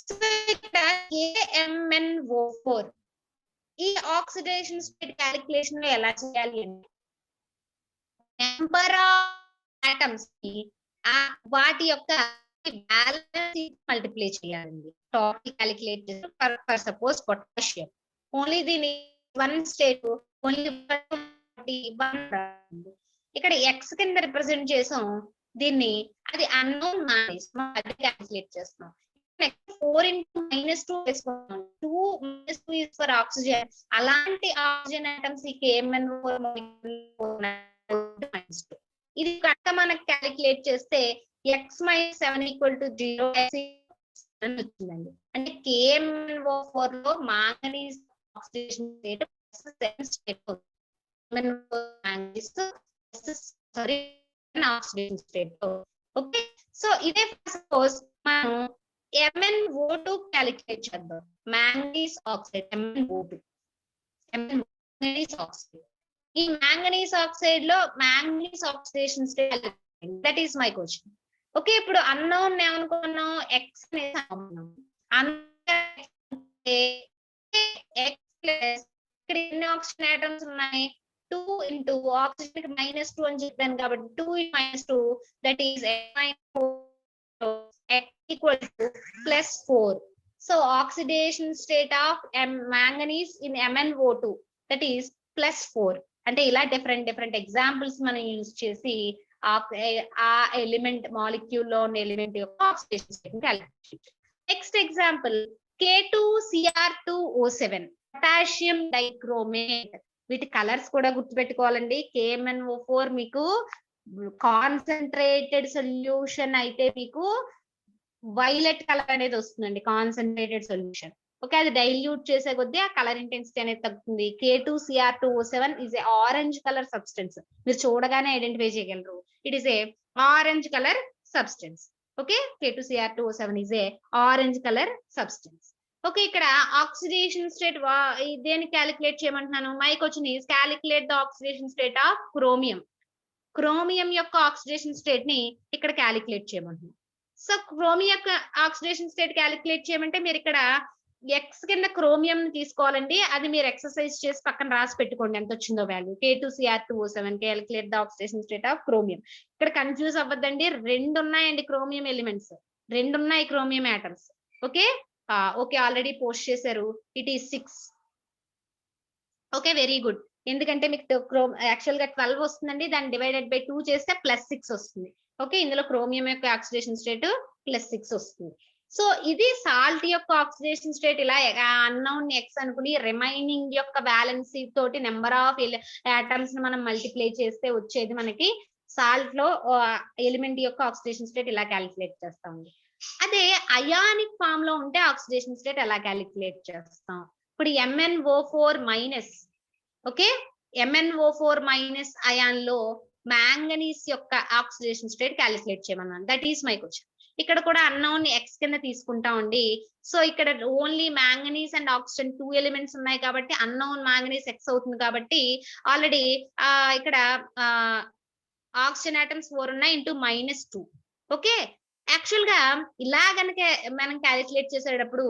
సో ఇక్కడ KMnO4 ఈ ఆక్సిడేషన్ స్టేట్ క్యాలిక్యులేషన్ లో ఎలా చేయాలి అంటే నెంబర్ ఆఫ్ ఆటమ్స్ కి వాటి యొక్క బ్యాలెన్స్ మల్టిప్లై చేయాలండి. టోటల్ క్యాలిక్యులేట్ చేసి ఫర్ సపోజ్ పొటాషియం ఓన్లీ దీని 1 స్టేట్ ఓన్లీ ఇక్కడ X కింద రిప్రజెంట్ చేసాం దీన్ని. అది అన్నోన్ క్యాలిక్యులేట్ చేస్తున్నాం. 4 into -2 వేసుకున్నాం. 2 - 2 is for oxygen. అలాంటి ఆక్సిజన్ ఆటమ్స్ ఈ KMnO4 ఇది కనుక మనకు క్యాలిక్యులేట్ చేస్తే X - 7 = 0 అని వచ్చిందండి. అంటే KMnO4 లో manganese oxidation state state oxidation state. Okay, so ఇదే సపోజ్ మనం MnO2 క్యాలిక్యులేట్ చేద్దాం. Manganese oxide MnO2. Manganese oxide. ఈ మ్యాంగనీస్ ఆక్సైడ్ లో manganese oxidation state, that is my question. Okay, ఇప్పుడు అన్నోన్ ఏమనుకున్నాం, ఎక్స్ ఇక్కడ ఎన్ని ఆక్సిజన్ ఆటమ్స్ ఉన్నాయి, 2 ఇంటూ ఆక్సిజన్ -2 అని చెప్పాను కాబట్టి 2 -2 that is equal to +4. So oxidation state of manganese in MnO2 that is +4. అంటే ఇలా డిఫరెంట్ ఎగ్జాంపుల్స్ మనం యూజ్ చేసి ఆ ఎలిమెంట్ మాలిక్యూల్ లో ఉన్న ఎలిమెంట్ యొక్క ఆక్సిడేషన్ స్టేట్ ని calculate. Next example K2Cr2O7 potassium dichromate. వీటి కలర్స్ కూడా గుర్తుపెట్టుకోవాలండి. KMnO4 మీకు కాన్సన్ట్రేటెడ్ సొల్యూషన్ అయితే మీకు వైలెట్ కలర్ అనేది వస్తుందండి, కాన్సన్ట్రేటెడ్ సొల్యూషన్. ఓకే, అది డైల్యూట్ చేసే కొద్దీ ఆ కలర్ ఇంటెన్సిటీ అనేది తగ్గుతుంది. K2Cr2O7 is a orange colour substance. మీరు చూడగానే ఐడెంటిఫై చేయగలరు, it is a orange colour substance. Okay, K2Cr2O7 is a orange colour substance. Okay, ఇక్కడ ఆక్సిడేషన్ స్టేట్ దేని క్యాలిక్యులేట్ చేయమంటున్నాను, my question is calculate the oxidation state of chromium. Chromium యొక్క oxidation state ని ఇక్కడ calculate చేయమంటున్నాను. సో chromium యొక్క oxidation state calculate చేయమంటే మీరు ఇక్కడ ఎక్స్ కింద క్రోమియం తీసుకోవాలండి. అది మీరు ఎక్సర్సైజ్ చేసి పక్కన రాసి పెట్టుకోండి ఎంత వచ్చిందో value. K2Cr2O7 calculate the oxidation state of chromium. ఇక్కడ కన్ఫ్యూజ్ అవ్వద్దండి, 2 ఉన్నాయండి క్రోమియం ఎలిమెంట్స్, 2 ఉన్నాయి chromium atoms. Okay okay, already post చేశారు, it is 6. Okay, very good. ఎందుకంటే మీకు యాక్చువల్ గా 12 వస్తుందండి, దాన్ని డివైడెడ్ బై 2 చేస్తే +6 వస్తుంది. ఓకే, ఇందులో క్రోమియం యొక్క ఆక్సిడేషన్ స్టేట్ +6 వస్తుంది. సో ఇది సాల్ట్ యొక్క ఆక్సిడేషన్ స్టేట్. ఇలా అన్నౌన్ ఎక్స్ అనుకుని రిమైనింగ్ యొక్క బ్యాలెన్సీ తోటి నెంబర్ ఆఫ్ ఆటమ్స్ మనం మల్టిప్లై చేస్తే వచ్చేది మనకి సాల్ట్ లో ఎలిమెంట్ యొక్క ఆక్సిడేషన్ స్టేట్ ఇలా క్యాలిక్యులేట్ చేస్తామండి. అదే అయానిక్ ఫామ్ లో ఉంటే ఆక్సిడేషన్ స్టేట్ ఎలా క్యాలిక్యులేట్ చేస్తాం. ఇప్పుడు MnO4-, ఓకే, MnO4- అయాన్ లో మ్యాంగనీస్ యొక్క ఆక్సిడేషన్ స్టేట్ క్యాలిక్యులేట్ చేయమన్నాను. That is my question. ఇక్కడ కూడా అన్నోన్ ఎక్స్ కింద తీసుకుంటామండి. సో ఇక్కడ only manganese and oxygen 2 elements ఉన్నాయి కాబట్టి అన్నోన్ మ్యాంగనీస్ ఎక్స్ అవుతుంది కాబట్టి ఆల్రెడీ ఇక్కడ ఆక్సిజన్ ఆటమ్స్ 4 ఉన్నాయి ఇంటూ -2. ఓకే, యాక్చువల్ గా ఇలా గనక మనం క్యాలిక్యులేట్ చేసేటప్పుడు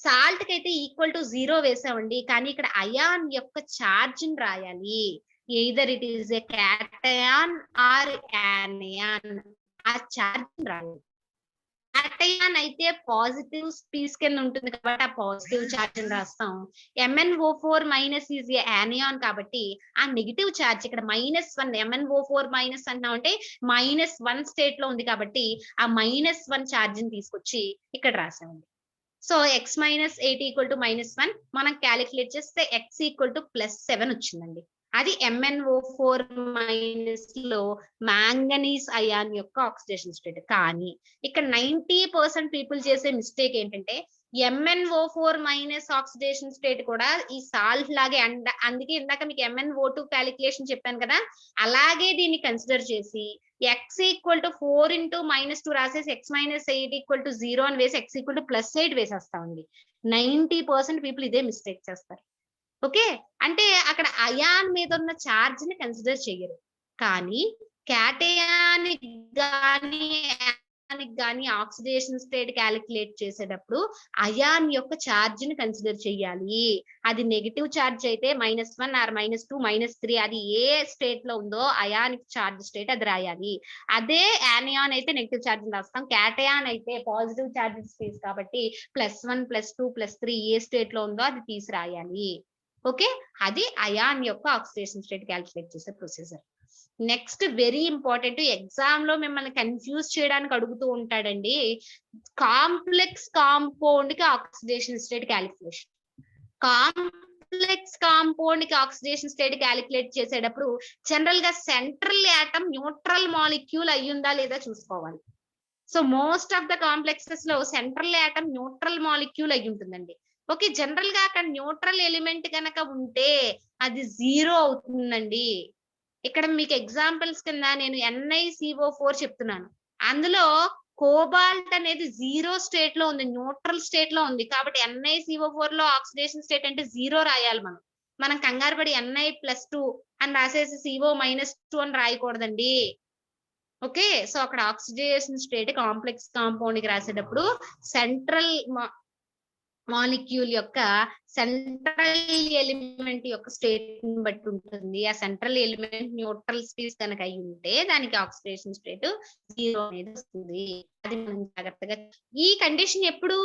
సాల్ట్ కి అయితే ఈక్వల్ టు 0 వేసామండి, కానీ ఇక్కడ అయాన్ యొక్క ఛార్జ్ ని రాయాలి. Either it is a cation or anion, ఆ ఛార్జ్ రాయాలి. క్యాటయాన్ అయితే పాజిటివ్ స్పీస్ కింద ఉంటుంది కాబట్టి ఆ పాజిటివ్ ఛార్జ్ అని రాస్తాం. MnO4- ఈజ్ ఏ యానియాన్ కాబట్టి ఆ నెగిటివ్ ఛార్జ్ ఇక్కడ -1. MnO4- అంటున్నాం అంటే -1 స్టేట్ లో ఉంది కాబట్టి ఆ -1 ఛార్జ్ ని తీసుకొచ్చి ఇక్కడ రాసామండి. సో x - 8 = -1 మనం క్యాలిక్యులేట్ చేస్తే x = +7 వచ్చిందండి. అది MnO4- లో మ్యాంగనీస్ అయాన్ యొక్క ఆక్సిడేషన్ స్టేట్. కానీ ఇక్కడ 90% పీపుల్ చేసే మిస్టేక్ ఏంటంటే MnO4- ఆక్సిడేషన్ స్టేట్ కూడా ఈ సాల్ట్ లాగే, అందుకే ఇందాక మీకు MnO2 క్యాలిక్యులేషన్ చెప్పాను కదా, అలాగే దీన్ని కన్సిడర్ చేసి x = 4 × -2 రాసేసి x - 8 = 0 అని వేసి x = +8 వేసేస్తామండి. 90% పీపుల్ ఇదే మిస్టేక్ చేస్తారు. ఓకే, అంటే అక్కడ అయాన్ మీద ఉన్న ఛార్జ్ ని కన్సిడర్ చేయరు. కానీ క్యాటయానిక్ గాని ఆక్సిడేషన్ స్టేట్ క్యాలిక్యులేట్ చేసేటప్పుడు అయాన్ యొక్క ఛార్జ్ ని కన్సిడర్ చేయాలి. అది నెగిటివ్ ఛార్జ్ అయితే -1 ఆర్ -2 -3 అది ఏ స్టేట్ లో ఉందో అయానిక్ ఛార్జ్ స్టేట్ అది రాయాలి. అదే యానియాన్ అయితే నెగిటివ్ ఛార్జ్ రాస్తాం. క్యాటయాన్ అయితే పాజిటివ్ ఛార్జ్ స్పేస్ కాబట్టి +1 +2 +3 ఏ స్టేట్ లో ఉందో అది తీసి రాయాలి. ఓకే, అది అయాన్ యొక్క ఆక్సిడేషన్ స్టేట్ క్యాలిక్యులేట్ చేసే procedure. Next very important, exam లో మిమ్మల్ని కన్ఫ్యూజ్ చేయడానికి అడుగుతూ ఉంటాడండి, కాంప్లెక్స్ కాంపౌండ్ కి oxidation state calculation. Complex compound కి ఆక్సిడేషన్ స్టేట్ క్యాలిక్యులేట్ చేసేటప్పుడు జనరల్ గా సెంట్రల్ ఆటమ్ న్యూట్రల్ మాలిక్యూల్ అయ్యిందా లేదా చూసుకోవాలి. So most of the complexes లో సెంట్రల్ ఆటమ్ న్యూట్రల్ మాలిక్యూల్ అయి ఉంటుందండి. ఓకే, జనరల్ గా అక్కడ న్యూట్రల్ ఎలిమెంట్ కనుక ఉంటే అది 0 అవుతుందండి. ఇక్కడ మీకు ఎగ్జాంపుల్స్ కింద నేను NiCO4 చెప్తున్నాను. అందులో కోబాల్ట్ అనేది 0 స్టేట్ లో ఉంది, న్యూట్రల్ స్టేట్ లో ఉంది. కాబట్టి NiCO4 లో ఆక్సిడేషన్ స్టేట్ అంటే 0 రాయాలి మనం. మనం కంగారు పడి Ni+2 అని రాసేసి CO-2 అని రాయకూడదండి. ఓకే. సో అక్కడ ఆక్సిడేషన్ స్టేట్ కాంప్లెక్స్ కాంపౌండ్ కి రాసేటప్పుడు సెంట్రల్ మాలిక్యూల్ యొక్క సెంట్రల్ ఎలిమెంట్ యొక్క స్టేట్ ని బట్టి ఉంటుంది. ఆ సెంట్రల్ ఎలిమెంట్ న్యూట్రల్ స్పేస్ కనుక అయి ఉంటే దానికి ఆక్సిడేషన్ స్టేట్ 0 అనేది వస్తుంది. అది మనం జాగ్రత్తగా. ఈ కండిషన్ ఎప్పుడు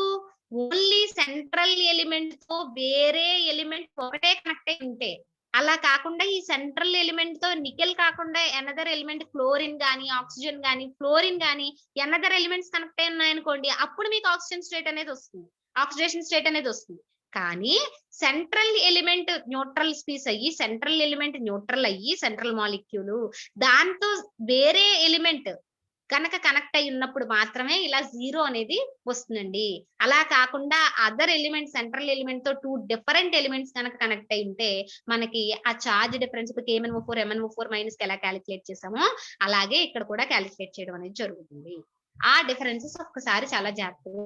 ఓన్లీ సెంట్రల్ ఎలిమెంట్ తో వేరే ఎలిమెంట్ ఒకటే కనెక్ట్ అయి ఉంటే. అలా కాకుండా ఈ సెంట్రల్ ఎలిమెంట్ తో నికెల్ కాకుండా ఎనదర్ ఎలిమెంట్ క్లోరిన్ గానీ, ఆక్సిజన్ గానీ, ఫ్లోరిన్ గానీ ఎనదర్ ఎలిమెంట్స్ కనెక్ట్ అయి ఉన్నాయనుకోండి, అప్పుడు మీకు ఆక్సిజన్ స్టేట్ అనేది వస్తుంది, ఆక్సిడేషన్ స్టేట్ అనేది వస్తుంది. కానీ సెంట్రల్ ఎలిమెంట్ న్యూట్రల్ స్పీస్ అయ్యి, సెంట్రల్ ఎలిమెంట్ న్యూట్రల్ అయ్యి, సెంట్రల్ మాలిక్యూల్ దాంతో వేరే ఎలిమెంట్ కనుక కనెక్ట్ అయి ఉన్నప్పుడు మాత్రమే ఇలా 0 అనేది వస్తుందండి. అలా కాకుండా అదర్ ఎలిమెంట్ సెంట్రల్ ఎలిమెంట్ తో 2 డిఫరెంట్ ఎలిమెంట్స్ కనుక కనెక్ట్ అయి ఉంటే మనకి ఆ charge difference KMnO4 MnO4 minus ఎలా క్యాలిక్యులేట్ చేసామో అలాగే ఇక్కడ కూడా క్యాలిక్యులేట్ చేయడం అనేది జరుగుతుంది. ఆ డిఫరెన్సెస్ ఒక్కసారి చాలా జాగ్రత్తగా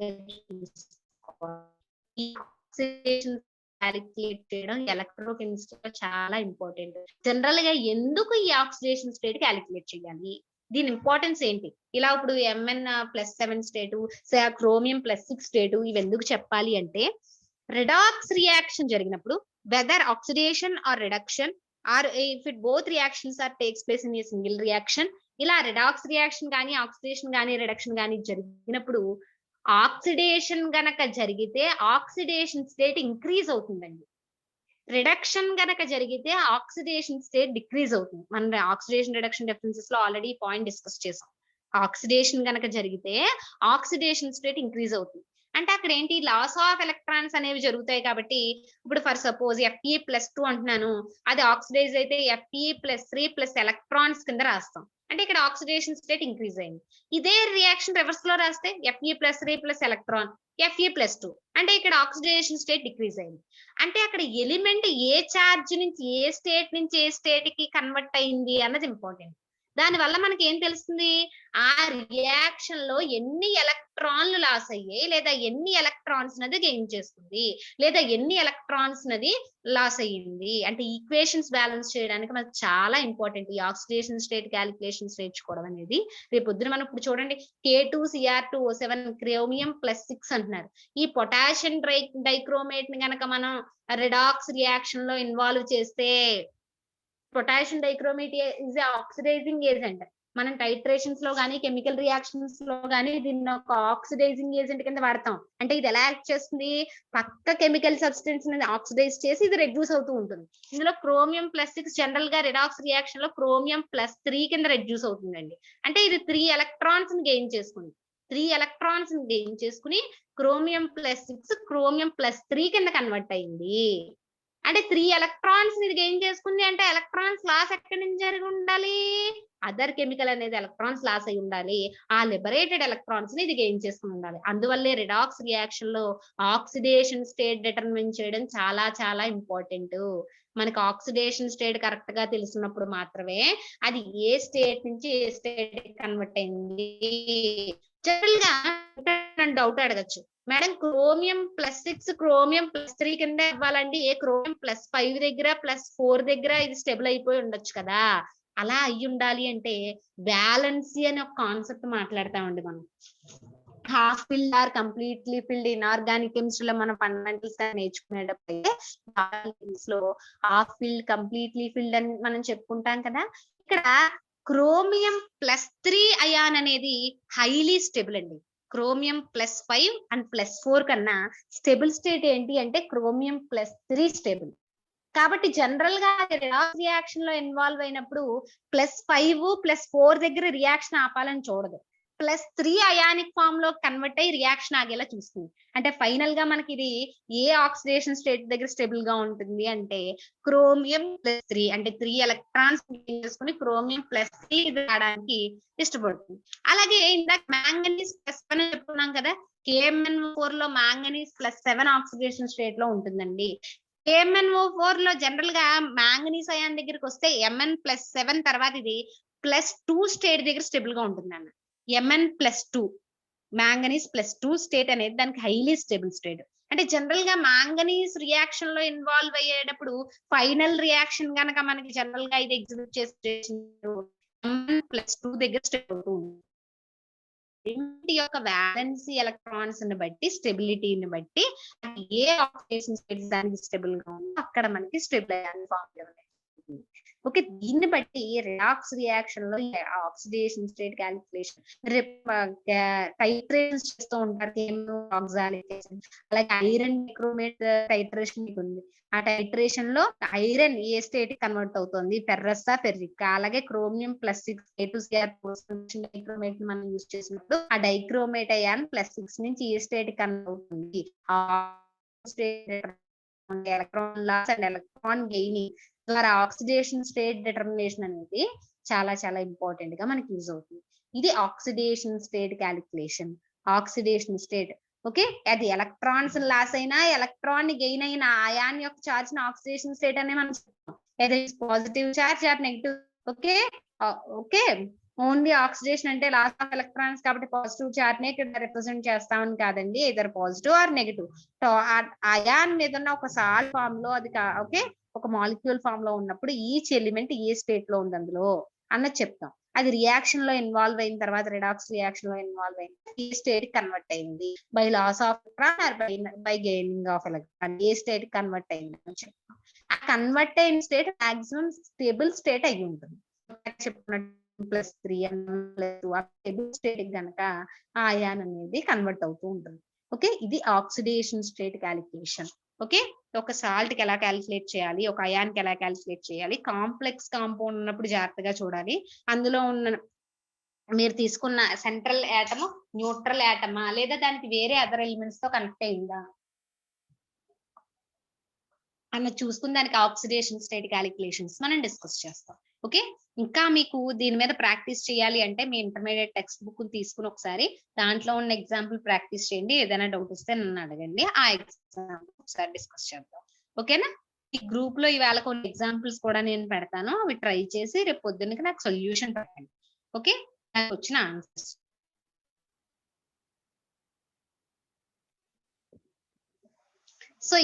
క్యాలిక్యులేట్ చేయడం ఎలక్ట్రోకెమిస్ట్రీ చాలా ఇంపార్టెంట్. జనరల్ గా ఎందుకు ఈ ఆక్సిడేషన్ స్టేట్ క్యాలిక్యులేట్ చేయాలి, దీని ఇంపార్టెన్స్ ఏంటి, ఇలా ఇప్పుడు Mn+7 స్టేటు, Chromium+6 స్టేటు ఇవి ఎందుకు చెప్పాలి అంటే, రెడాక్స్ రియాక్షన్ జరిగినప్పుడు whether oxidation or reduction or if it both reactions are takes place in a single reaction, ఇలా రెడాక్స్ రియాక్షన్ కానీ ఆక్సిడేషన్ కానీ రిడక్షన్ కానీ జరిగినప్పుడు ఆక్సిడేషన్ గనక జరిగితే ఆక్సిడేషన్ స్టేట్ ఇంక్రీజ్ అవుతుందండి. రిడక్షన్ గనక జరిగితే ఆక్సిడేషన్ స్టేట్ డిక్రీజ్ అవుతుంది. మనం ఆక్సిడేషన్ రిడక్షన్ డిఫరెన్సెస్ లో ఆల్రెడీ పాయింట్ డిస్కస్ చేసాం. ఆక్సిడేషన్ గనక జరిగితే ఆక్సిడేషన్ స్టేట్ ఇంక్రీజ్ అవుతుంది. అంటే అక్కడ ఏంటి, లాస్ ఆఫ్ ఎలక్ట్రాన్స్ అనేవి జరుగుతాయి. కాబట్టి ఇప్పుడు ఫర్ సపోజ్ Fe+2 అంటున్నాను, అది ఆక్సిడైజ్ అయితే Fe+3+ ఎలక్ట్రాన్స్ కింద రాస్తాం. అంటే ఇక్కడ ఆక్సిడేషన్ స్టేట్ ఇంక్రీజ్ అయింది. ఇదే రియాక్షన్ రివర్స్ లో రాస్తే Fe+3+ ఎలక్ట్రాన్ Fe+2 అంటే ఇక్కడ ఆక్సిడేషన్ స్టేట్ డిక్రీజ్ అయింది. అంటే అక్కడ ఎలిమెంట్ ఏ చార్జ్ నుంచి ఏ స్టేట్ నుంచి ఏ స్టేట్ కి కన్వర్ట్ అయింది అన్నది ఇంపార్టెంట్. దాని వల్ల మనకి ఏం తెలుస్తుంది, ఆ రియాక్షన్ లో ఎన్ని ఎలక్ట్రాన్లు లాస్ అయ్యాయి, లేదా ఎన్ని ఎలక్ట్రాన్స్ నది గెయిన్ చేస్తుంది, లేదా ఎన్ని ఎలక్ట్రాన్స్ నది లాస్ అయ్యింది. అంటే ఈక్వేషన్స్ బ్యాలెన్స్ చేయడానికి మనకు చాలా ఇంపార్టెంట్ ఈ ఆక్సిడేషన్ స్టేట్ క్యాలిక్యులేషన్స్ నేర్చుకోవడం అనేది. రేపు పొద్దున మనం ఇప్పుడు చూడండి K2Cr2O7 Chromium+6 అంటున్నారు. ఈ పొటాషియం డైక్రోమేట్ ని గనక మనం రెడాక్స్ రియాక్షన్ లో ఇన్వాల్వ్ చేస్తే, potassium dichromate is oxidising agent. మనం టైట్రేషన్స్ లో గానీ కెమికల్ రియాక్షన్స్ లో గానీ దీన్ని ఒక ఆక్సిడైజింగ్ ఏజెంట్ కింద వాడతాం. అంటే ఇది ఎలా యాక్ట్ చేస్తుంది, పక్క కెమికల్ సబ్స్టెన్స్ ని ఆక్సిడైజ్ చేసి ఇది రెడ్యూస్ అవుతూ ఉంటుంది. ఇందులో Chromium+6 జనరల్ గా రిడాక్స్ రియాక్షన్ లో Chromium+3 కింద రెడ్యూస్ అవుతుందండి. అంటే ఇది 3 ఎలక్ట్రాన్స్ ని గెయిన్ చేసుకుంది. 3 ఎలక్ట్రాన్స్ ని గెయిన్ చేసుకుని Chromium+6 Chromium+3 కింద కన్వర్ట్ అయింది. అంటే 3 ఎలక్ట్రాన్స్ ఇది గెయిన్ చేసుకుంది అంటే ఎలక్ట్రాన్స్ లాస్ ఎక్కడి నుంచి జరిగి ఉండాలి, అదర్ కెమికల్ అనేది ఎలక్ట్రాన్స్ లాస్ అయి ఉండాలి. ఆ లిబరేటెడ్ ఎలక్ట్రాన్స్ ని ఇది గెయిన్ చేసుకుని ఉండాలి. అందువల్లే రిడాక్స్ రియాక్షన్ లో ఆక్సిడేషన్ స్టేట్ డిటర్మిన్ చేయడం చాలా చాలా ఇంపార్టెంట్. మనకి ఆక్సిడేషన్ స్టేట్ కరెక్ట్ గా తెలిసినప్పుడు మాత్రమే అది ఏ స్టేట్ నుంచి ఏ స్టేట్ కన్వర్ట్ అయింది. జనరల్ గా డౌట్ అడగచ్చు, మేడం Chromium+6 Chromium+3 కింద ఇవ్వాలండి, ఏ Chromium+5 దగ్గర +4 దగ్గర ఇది స్టెబుల్ అయిపోయి ఉండొచ్చు కదా. అలా అయ్యి ఉండాలి అంటే బ్యాలెన్సీ అనే ఒక కాన్సెప్ట్ మాట్లాడతామండి మనం. Half filled or completely filled inorganic కెమిస్ట్రీలో మనం ఫండమెంటల్స్ నేర్చుకునేటప్పుడు లో హాఫ్ ఫిల్డ్ కంప్లీట్లీ ఫిల్డ్ అని మనం చెప్పుకుంటాం కదా. ఇక్కడ Chromium+3 అయాన్ అనేది హైలీ స్టెబుల్ అండి. Chromium+5 అండ్ +4 కన్నా స్టెబుల్ స్టేట్ ఏంటి అంటే Chromium+3 స్టెబుల్. కాబట్టి జనరల్ గా రిడాక్స్ రియాక్షన్ లో ఇన్వాల్వ్ అయినప్పుడు +5 +4 దగ్గర రియాక్షన్ ఆపాలని చూడదు, +3 అయానిక్ ఫామ్ లో కన్వర్ట్ అయ్యి రియాక్షన్ ఆగేలా చూస్తుంది. అంటే ఫైనల్ గా మనకి ఇది ఏ ఆక్సిడేషన్ స్టేట్ దగ్గర స్టేబుల్ గా ఉంటుంది అంటే Chromium+3 అంటే 3 ఎలక్ట్రాన్స్ చేసుకుని Chromium+3 ఇది రావడానికి ఇష్టపడుతుంది. అలాగే ఇందాక manganese+1 అని చెప్పుకున్నాం కదా, KMnO4 లో manganese+7 ఆక్సిడేషన్ స్టేట్ లో ఉంటుందండి. KMnO4 లో జనరల్ గా మ్యాంగనీస్ అయాన్ దగ్గరికి వస్తే Mn+7 తర్వాత ఇది +2 స్టేట్ దగ్గర స్టేబుల్ గా ఉంటుంది అన్న. Mn+2 మ్యాంగనీస్ +2 స్టేట్ అనేది దానికి హైలీ స్టేబుల్ స్టేట్. అంటే జనరల్ గా మ్యాంగనీస్ రియాక్షన్ లో ఇన్వాల్వ్ అయ్యేటప్పుడు ఫైనల్ రియాక్షన్ గనక మనకి జనరల్ గా ఇది ఎగ్జిబిట్ చేసే +2 దగ్గర స్టేట్ అవుతూ ఉంటుంది. రెండింటి యొక్క వాలెన్సీ ఎలక్ట్రాన్స్ ని బట్టి స్టెబిలిటీని బట్టి ఏ ఆక్సిడేషన్ స్టేట్ దానికి స్టేబుల్ గా ఉందో అక్కడ మనకి స్టేబుల్ అయ్యాన్ని ఫార్ములా. ఓకే, దీన్ని బట్టి రిడాక్స్ రియాక్షన్ లో ఆక్సిడేషన్ స్టేట్ క్యాలిక్యులేషన్ టైట్రేషన్ చేస్తూ ఉంటారు. అలాగే ఐరన్ డిక్రోమేట్ టైట్రేషన్ ఉంది. ఆ టైట్రేషన్ లో ఐరన్ ఏ స్టేట్ కన్వర్ట్ అవుతుంది, ఫెర్రస్సా ఫెర్రిక్. అలాగే క్రోమియం +6 డైక్రోమేట్ మనం యూజ్ చేసినప్పుడు ఆ డైక్రోమేట్ అయాన్ +6 నుంచి ఏ స్టేట్ కన్వర్ట్ అవుతుంది. Electron loss and electron gaining ద్వారా ఆక్సిడేషన్ స్టేట్ డిటర్మినేషన్ అనేది చాలా చాలా ఇంపార్టెంట్ గా మనకి యూజ్ అవుతుంది. ఇది oxidation state calculation. Oxidation state okay, అది ఎలక్ట్రాన్స్ లాస్ అయినా ఎలక్ట్రాన్ గెయిన్ అయిన ఆయాన్ యొక్క చార్జ్ ఆక్సిడేషన్ స్టేట్ అనే మనం చెప్తాం. Positive charge or negative. Okay okay, only oxidation అంటే లాస్ ఆఫ్ ఎలక్ట్రాన్స్ కాబట్టి పాజిటివ్ చార్జ్ నే ఇక్కడ రిప్రజెంట్ చేస్తామని కాదండి. Either positive or negative. Ion ఏదన్నా ఒక సాల్ట్ ఫామ్ లో అది ఓకే ఒక మాలిక్యూల్ ఫామ్ లో ఉన్నప్పుడు ఈచ్ ఎలిమెంట్ ఏ స్టేట్ లో ఉంది అందులో అన్నది చెప్తాం. అది రియాక్షన్ లో ఇన్వాల్వ్ అయిన తర్వాత రిడాక్స్ రియాక్షన్ లో ఇన్వాల్వ్ అయిన ఏ స్టేట్ కన్వర్ట్ అయింది by loss of electron or by gaining of electron, ఏ స్టేట్ కన్వర్ట్ అయింది అని చెప్తాం. ఆ కన్వర్ట్ అయిన స్టేట్ మాక్సిమం స్టేబుల్ స్టేట్ అయి ఉంటుంది. చెప్పినట్టు +3 స్టేబుల్ స్టేట్ గనక ఆ అయాన్ అనేది కన్వర్ట్ అవుతూ ఉంటుంది. ఓకే, ఇది ఆక్సిడేషన్ స్టేట్ క్యాలిక్యులేషన్. ఓకే, ఒక సాల్ట్ కి ఎలా క్యాలిక్యులేట్ చేయాలి, ఒక అయాన్ కి ఎలా క్యాలిక్యులేట్ చేయాలి, కాంప్లెక్స్ కాంపౌండ్ ఉన్నప్పుడు జాగ్రత్తగా చూడాలి. అందులో ఉన్న మీరు తీసుకున్న సెంట్రల్ యాటమ్ న్యూట్రల్ యాటమా లేదా దానికి వేరే అదర్ ఎలిమెంట్స్ తో కనెక్ట్ అయిందా అన్న చూసుకుని దానికి ఆక్సిడేషన్ స్టేట్ క్యాలిక్యులేషన్స్ మనం డిస్కస్ చేస్తాం. ఓకే, ఇంకా మీకు దీని మీద ప్రాక్టీస్ చేయాలి అంటే మీ ఇంటర్మీడియట్ టెక్స్ట్ బుక్ తీసుకుని ఒకసారి దాంట్లో ఉన్న ఎగ్జాంపుల్ ప్రాక్టీస్ చేయండి. ఏదైనా డౌట్ వస్తే నన్ను అడగండి, ఆ ఎగ్జాంపుల్ ఒకసారి డిస్కస్ చేద్దాం. ఓకేనా, ఈ గ్రూప్ లో ఇవాళ కొన్ని ఎగ్జాంపుల్స్ కూడా నేను పెడతాను, అవి ట్రై చేసి రేపు పొద్దున్నకి నాకు సొల్యూషన్ పెట్టండి. ఓకే, నాకు వచ్చిన ఆన్సర్స్. సో